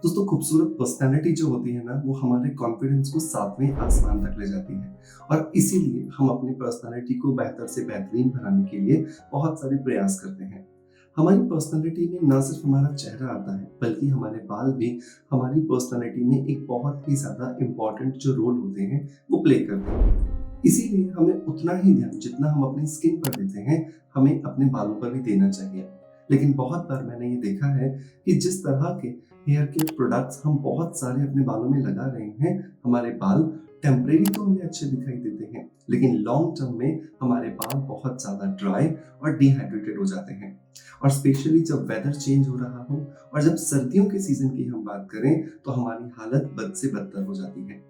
दोस्तों खूबसूरत पर्सनैलिटी जो होती है ना, वो हमारे कॉन्फिडेंस को सातवें आसमान तक ले जाती है। और इसीलिए हम अपनी पर्सनैलिटी को बेहतर से बेहतरीन बनाने के लिए बहुत सारे प्रयास करते हैं। हमारी पर्सनैलिटी में ना सिर्फ हमारा चेहरा आता है, बल्कि हमारे बाल भी हमारी पर्सनैलिटी में एक बहुत ही ज़्यादा इम्पोर्टेंट जो रोल होते हैं, वो प्ले करते हैं। इसीलिए हमें उतना ही ध्यान जितना हम अपनी स्किन पर देते हैं, हमें अपने बालों पर भी देना चाहिए। लेकिन बहुत बार मैंने ये देखा है कि जिस तरह के हेयर केयर प्रोडक्ट्स हम बहुत सारे अपने बालों में लगा रहे हैं, हमारे बाल टेम्परेरी तो हमें अच्छे दिखाई देते हैं, लेकिन लॉन्ग टर्म में हमारे बाल बहुत ज़्यादा ड्राई और डिहाइड्रेटेड हो जाते हैं। और स्पेशली जब वेदर चेंज हो रहा हो और जब सर्दियों के सीजन की हम बात करें, तो हमारी हालत बद से बदतर हो जाती है।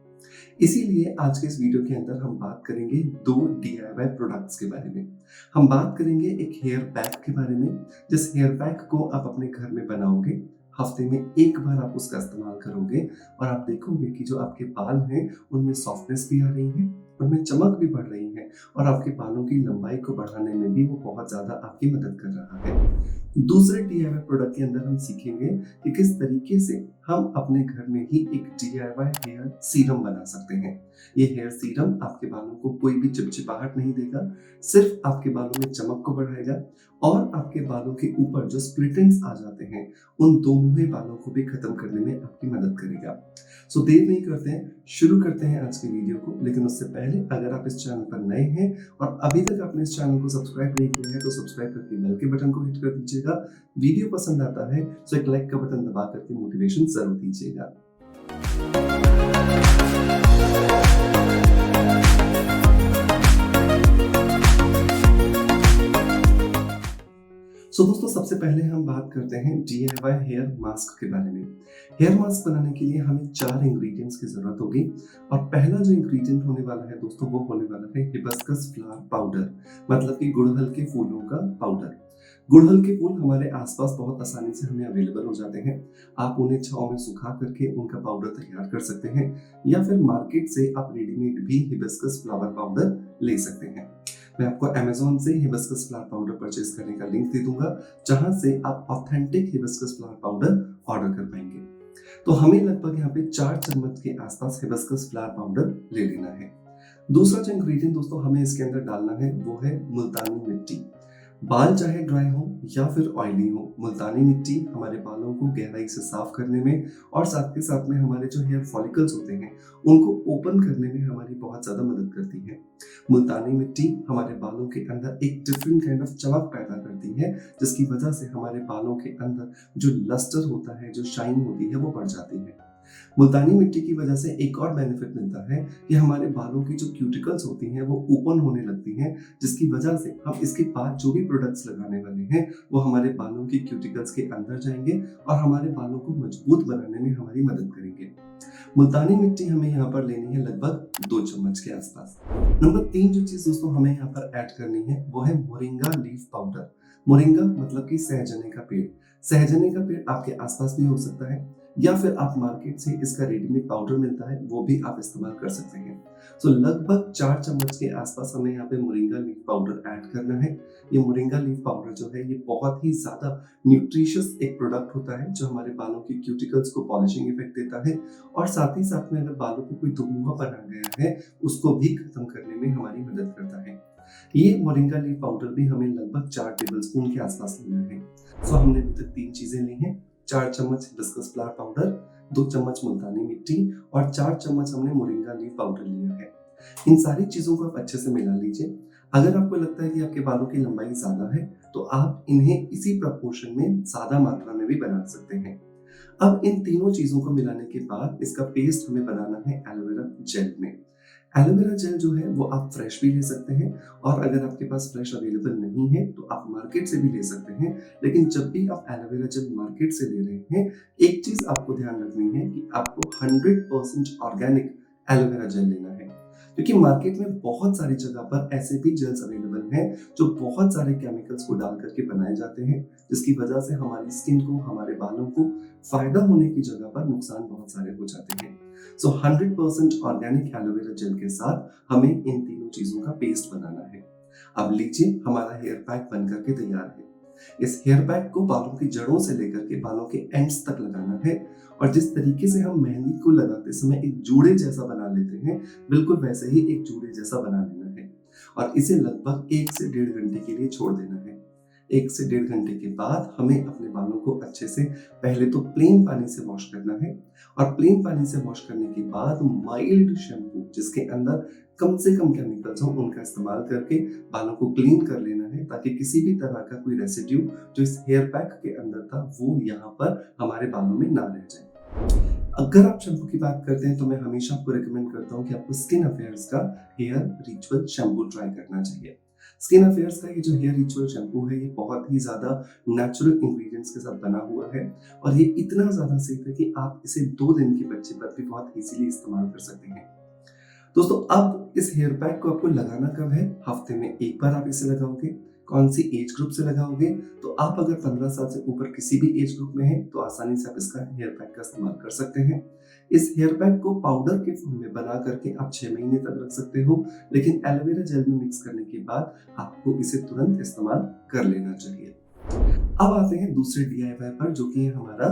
इसीलिए आज के इस वीडियो के अंदर हम बात करेंगे 2 डीआईवाई प्रोडक्ट्स के बारे में। हम बात करेंगे एक हेयर पैक के बारे में, जिस हेयर पैक को आप अपने घर में बनाओगे, हफ्ते में 1 बार आप उसका इस्तेमाल करोगे और आप देखोगे कि जो आपके बाल हैं, उनमें सॉफ्टनेस भी आ रही है, उनमें चमक भी बढ़ रही है और आपके बालों की लंबाई को बढ़ाने में भी वो बहुत ज़्यादा आपकी मदद कर रहा है। दूसरे डीआईवाई प्रोडक्ट के अंदर हम सीखेंगे कि किस तरीके से हम अपने घर में ही एक डीआईवाई हेयर सीरम बना सकते हैं। ये हेयर सीरम आपके बालों को कोई भी चिपचिपाहट नहीं देगा, सिर्फ आपके बालों में चमक को बढ़ाएगा और आपके बालों के ऊपर जो स्प्लिट एंड्स आ जाते हैं, उन दो मुंहे बालों को भी खत्म करने में आपकी मदद करेगा। सो देर नहीं करते हैं, शुरू करते हैं आज के वीडियो को। लेकिन उससे पहले अगर आप इस चैनल पर नए हैं और अभी तक आपने इस चैनल को सब्सक्राइब नहीं किया है, तो सब्सक्राइब करके बेल के बटन को हिट कर दीजिएगा। वीडियो पसंद आता है तो एक लाइक का बटन दबा करके मोटिवेशन जरूर दीजिएगा। दोस्तों सबसे पहले हम बात करते हैं डीआईवाई हेयर मास्क के बारे में। हेयर मास्क बनाने के लिए हमें 4 इंग्रेडिएंट्स की जरूरत होगी और पहला जो इंग्रेडिएंट होने वाला है दोस्तों, वो होने वाला है हिबिस्कस फ्लावर पाउडर, मतलब कि गुड़हल के फूलों का पाउडर। गुड़हल के फूल हमारे आसपास बहुत आसानी से हमें अवेलेबल हो जाते हैं। आप उन्हें छांव में सुखा करके उनका पाउडर तैयार कर सकते हैं या फिर मार्केट से आप रेडीमेड भी हिबिस्कस फ्लावर पाउडर ले सकते हैं। मैं आपको अमेज़न से हिबिस्कस फ्लावर पाउडर परचेज करने का लिंक दे दूंगा, जहां से आप authentic hibiscus flower powder order कर पाएंगे। तो हमें लगभग यहाँ पे 4 चम्मच के आसपास हिबिस्कस फ्लावर पाउडर ले लेना है। दूसरा जो इंग्रेडिएंट दोस्तों हमें इसके अंदर डालना है, वो है मुल्तानी मिट्टी। बाल चाहे ड्राई हो या फिर ऑयली हो, मुल्तानी मिट्टी हमारे बालों को गहराई से साफ करने में और साथ के साथ में हमारे जो हेयर फॉलिकल्स होते हैं, उनको ओपन करने में हमारी बहुत ज़्यादा मदद करती है। मुल्तानी मिट्टी हमारे बालों के अंदर एक डिफरेंट काइंड ऑफ चमक पैदा करती है, जिसकी वजह से हमारे बालों के अंदर जो लस्टर होता है, जो शाइन होती है, वो बढ़ जाती है। मुल्तानी मिट्टी की वजह से एक और बेनिफिट मिलता है कि हमारे बालों की जो क्यूटिकल्स होती हैं, वो ओपन होने लगती हैं, जिसकी वजह से हम इसके बाद जो भी प्रोडक्ट्स लगाने वाले हैं, वो हमारे बालों की क्यूटिकल्स के अंदर जाएंगे और हमारे बालों को मजबूत बनाने में हमारी मदद करेंगे। मुल्तानी मिट्टी हमें यहाँ पर लेनी है लगभग 2 चम्मच के आसपास। नंबर 3 जो चीज दोस्तों हमें यहाँ पर ऐड करनी है, वो है मोरिंगा लीफ पाउडर। मोरिंगा मतलब कि सहजने का पेड़। सहजने का पेड़ आपके आसपास भी हो सकता है या फिर आप मार्केट से इसका रेडीमेड पाउडर मिलता है, वो भी आप इस्तेमाल कर सकते हैं। लगभग 4 चम्मच के आसपास हमें यहाँ पे मोरिंगा लीफ पाउडर ऐड करना है। ये मोरिंगा लीफ पाउडर जो है, ये बहुत ही ज्यादा न्यूट्रिशियस एक प्रोडक्ट होता है, जो हमारे बालों की क्यूटिकल्स को पॉलिशिंग इफेक्ट देता है और साथ ही साथ में अगर बालों पे कोई दुबुगापन आ गया है, उसको भी खत्म करने में हमारी मदद करता है। ये मोरिंगा लीफ पाउडर भी हमें लगभग 4 टेबलस्पून के आसपास लेना है। हमने अभी तक 3 चीजें ली हैं, 4 चम्मच हिबिस्कस फ्लावर पाउडर, 2 चम्मच मुल्तानी मिट्टी और 4 चम्मच हमने मोरिंगा लीफ पाउडर लिया है। इन सारी चीजों को आप अच्छे से मिला लीजिए। अगर आपको लगता है कि आपके बालों की लंबाई ज्यादा है, तो आप इन्हें इसी प्रपोर्शन में ज्यादा मात्रा में भी बना सकते हैं। अब इन तीनों चीजों को मिलाने के बाद इसका पेस्ट हमें बनाना है एलोवेरा जेल में। एलोवेरा जेल जो है, वो आप फ्रेश भी ले सकते हैं और अगर आपके पास फ्रेश अवेलेबल नहीं है, तो आप मार्केट से भी ले सकते हैं। लेकिन जब भी आप एलोवेरा जेल मार्केट से ले रहे हैं, एक चीज आपको ध्यान रखनी है कि आपको 100% ऑर्गेनिक एलोवेरा जेल लेना है, क्योंकि मार्केट में बहुत सारी जगह पर ऐसे भी जेल्स अवेलेबल हैं जो बहुत सारे केमिकल्स को डाल करके बनाए जाते हैं, जिसकी वजह से हमारी स्किन को, हमारे बालों को फायदा होने की जगह पर नुकसान बहुत सारे हो जाते हैं। 100% ऑर्गेनिक एलोवेरा जेल के साथ हमें इन तीनों चीजों का पेस्ट बनाना है। अब लीजिए, हमारा हेयर पैक बन करके तैयार है। इस हेयर पैक को बालों की जड़ों से लेकर के बालों के एंड्स तक लगाना है और जिस तरीके से हम मेहंदी को लगाते समय एक जूड़े जैसा बना लेते हैं, बिल्कुल वैसे ही एक जूड़े जैसा बना लेना है और इसे लगभग 1 से 1.5 घंटे के लिए छोड़ देना है। 1 से 1.5 घंटे के बाद हमें अपने बालों को अच्छे से पहले तो प्लेन पानी से वॉश करना है और प्लेन पानी से वॉश करने के बाद माइल्ड शैम्पू जिसके अंदर कम से कम केमिकल्स हो उनका इस्तेमाल करके बालों को क्लीन कर लेना है ताकि किसी भी तरह का कोई रेसिड्यू जो इस हेयर पैक के अंदर था वो यहाँ पर हमारे बालों में ना रह जाए। अगर आप शैम्पू की बात करते हैं तो मैं हमेशा आपको रिकमेंड करता हूँ कि आपको स्किन अफेयर्स का हेयर रिचुअल शैम्पू ट्राई करना चाहिए। स्किन अफेयर्स का ये जो हेयर रिचुअल शैम्पू है ये बहुत ही ज़्यादा नेचुरल इंग्रेडिएंट्स के साथ बना हुआ है और ये इतना ज़्यादा सेफ है कि आप इसे 2 दिन के बच्चे पर भी बहुत इजीली इस्तेमाल कर सकते हैं। दोस्तों अब इस हेयर पैक को आपको लगाना कब है? हफ्ते में 1 बार आप इसे लगाओगे। कौन सी एज ग्रुप से लगाओगे? तो आप अगर 15 साल से ऊपर किसी भी एज ग्रुप में हैं तो आसानी से आप इसका हेयर पैक का इस्तेमाल कर सकते हैं। इस हेयर पैक को पाउडर के फॉर्म में बना करके आप 6 महीने तक रख सकते हो, लेकिन एलोवेरा जेल में मिक्स करने के बाद आपको इसे तुरंत इस्तेमाल कर लेना चाहिए। अब आते हैं दूसरे DIY पर जो कि है हमारा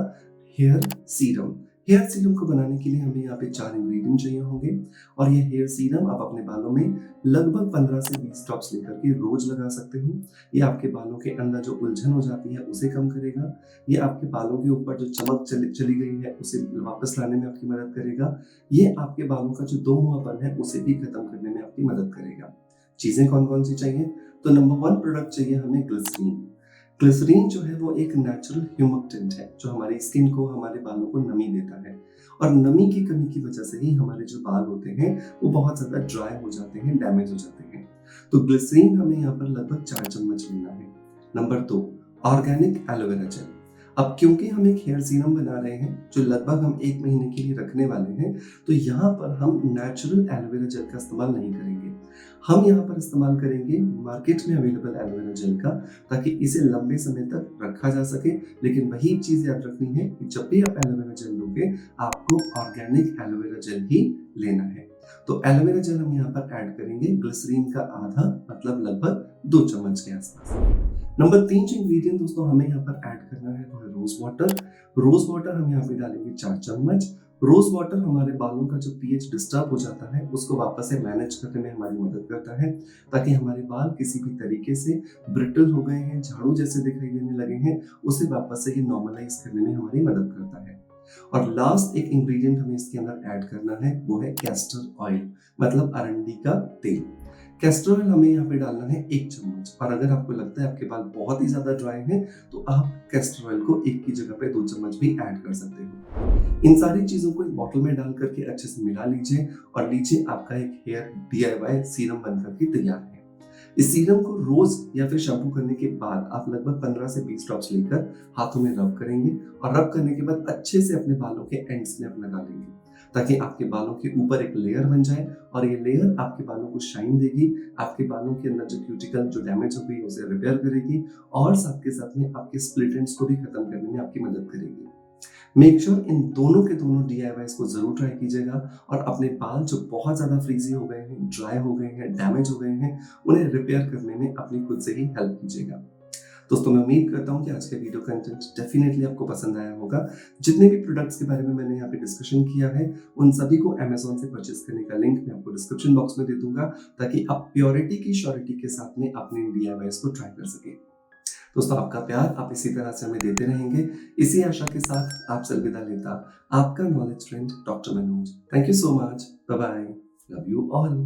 हेयर सीरम। हेयर सीरम को बनाने के लिए हमें यहाँ पे 4 इंग्रेडिएंट चाहिए होंगे और ये हेयर सीरम आप अपने बालों में लगभग 15 से 20 ड्रॉप्स लेकर के रोज लगा सकते हो। ये आपके बालों के अंदर जो उलझन हो जाती है उसे कम करेगा। ये आपके बालों के ऊपर जो चमक चली गई है उसे वापस लाने में आपकी मदद करेगा। ये आपके बालों का जो दोमुहापन है उसे भी खत्म करने में आपकी मदद करेगा। चीजें कौन कौन सी चाहिए? तो नंबर 1 प्रोडक्ट चाहिए हमें ग्लिसरीन। ग्लिसरीन जो है वो एक नेचुरल ह्यूमिडेंट है जो हमारी स्किन को, हमारे बालों को नमी देता है और नमी की कमी की वजह से ही हमारे जो बाल होते हैं वो बहुत ज्यादा ड्राई हो जाते हैं, डैमेज हो जाते हैं। तो ग्लिसरीन हमें यहाँ पर लगभग 4 चम्मच लेना है। Number 2 organic aloe vera gel. अब क्योंकि हम एक हेयर सीरम बना रहे हैं जो लगभग हम 1 महीने के लिए रखने वाले हैं, तो यहाँ पर हम नेचुरल एलोवेरा जेल का इस्तेमाल नहीं करेंगे। हम यहाँ पर इस्तेमाल करेंगे मार्केट में अवेलेबल एलोवेरा जेल का, ताकि इसे लंबे समय तक रखा जा सके। लेकिन वही चीज याद रखनी है कि जब भी आप एलोवेरा जेल लोगे आपको ऑर्गेनिक एलोवेरा जेल ही लेना है। तो एलोवेरा जेल हम यहाँ पर ऐड करेंगे ग्लिसरीन का आधा, मतलब लगभग 2 चम्मच के आसपास। नंबर 3 जो इंग्रेडिएंट दोस्तों हमें यहाँ पर ऐड करना है वो है रोज वाटर। रोज वाटर हम यहाँ पे डालेंगे 4 चम्मच। रोज वाटर हमारे बालों का जो pH डिस्टर्ब हो जाता है उसको वापस से मैनेज करने में हमारी मदद करता है, ताकि हमारे बाल किसी भी तरीके से ब्रिटल हो गए हैं, झाड़ू जैसे दिखाई देने लगे हैं, उसे वापस से ये नॉर्मलाइज करने में हमारी मदद करता है। और लास्ट एक इंग्रेडिएंट हमें इसके अंदर ऐड करना है वो है कैस्टर ऑयल, मतलब अरंडी का तेल। कैस्टर ऑयल हमें यहाँ पे डालना है 1 चम्मच और अगर आपको लगता है आपके बाल बहुत ही ज्यादा ड्राई हैं तो आप कैस्टर ऑयल को 1 की जगह पे 2 चम्मच भी ऐड कर सकते हो। इन सारी चीजों को एक बॉटल में डाल करके अच्छे से मिला लीजिए और लीजिए आपका एक हेयर DIY सीरम बनकर के तैयार है। इस सीरम को रोज या फिर शैम्पू करने के बाद आप लगभग 15 से 20 ड्रॉप्स लेकर हाथों में रब करेंगे और रब करने के बाद अच्छे से अपने बालों के एंड्स में आप लगा लेंगे, ताकि आपके बालों के ऊपर एक लेयर बन जाए और ये लेयर आपके बालों को शाइन देगी, आपके बालों के अंदर जो क्यूटिकल जो डैमेज हो गई उसे रिपेयर करेगी और साथ के साथ में आपके स्प्लिट एंड्स को भी खत्म करने में आपकी मदद करेगी। मेक श्योर इन दोनों के दोनों DIYs को जरूर ट्राई कीजिएगा और अपने बाल जो बहुत ज्यादा फ्रीजी हो गए हैं, ड्राई हो गए हैं, डैमेज हो गए हैं, उन्हें रिपेयर करने में अपनी खुद से ही हेल्प कीजिएगा। दोस्तों मैं उम्मीद करता हूँ कि आज का वीडियो कंटेंट डेफिनेटली आपको पसंद आया होगा। जितने भी प्रोडक्ट्स के बारे में मैंने यहाँ पे डिस्कशन किया है उन सभी को Amazon से परचेस करने का लिंक मैं आपको डिस्क्रिप्शन बॉक्स में दे दूंगा, ताकि आप प्योरिटी की श्योरिटी के साथ में अपने DIYs को ट्राई कर सके। दोस्तों आपका प्यार आप इसी तरह से हमें देते रहेंगे, इसी आशा के साथ आपसे अलविदा लेता आपका knowledge friend doctor Manoj. Thank you so much, bye bye, love you all.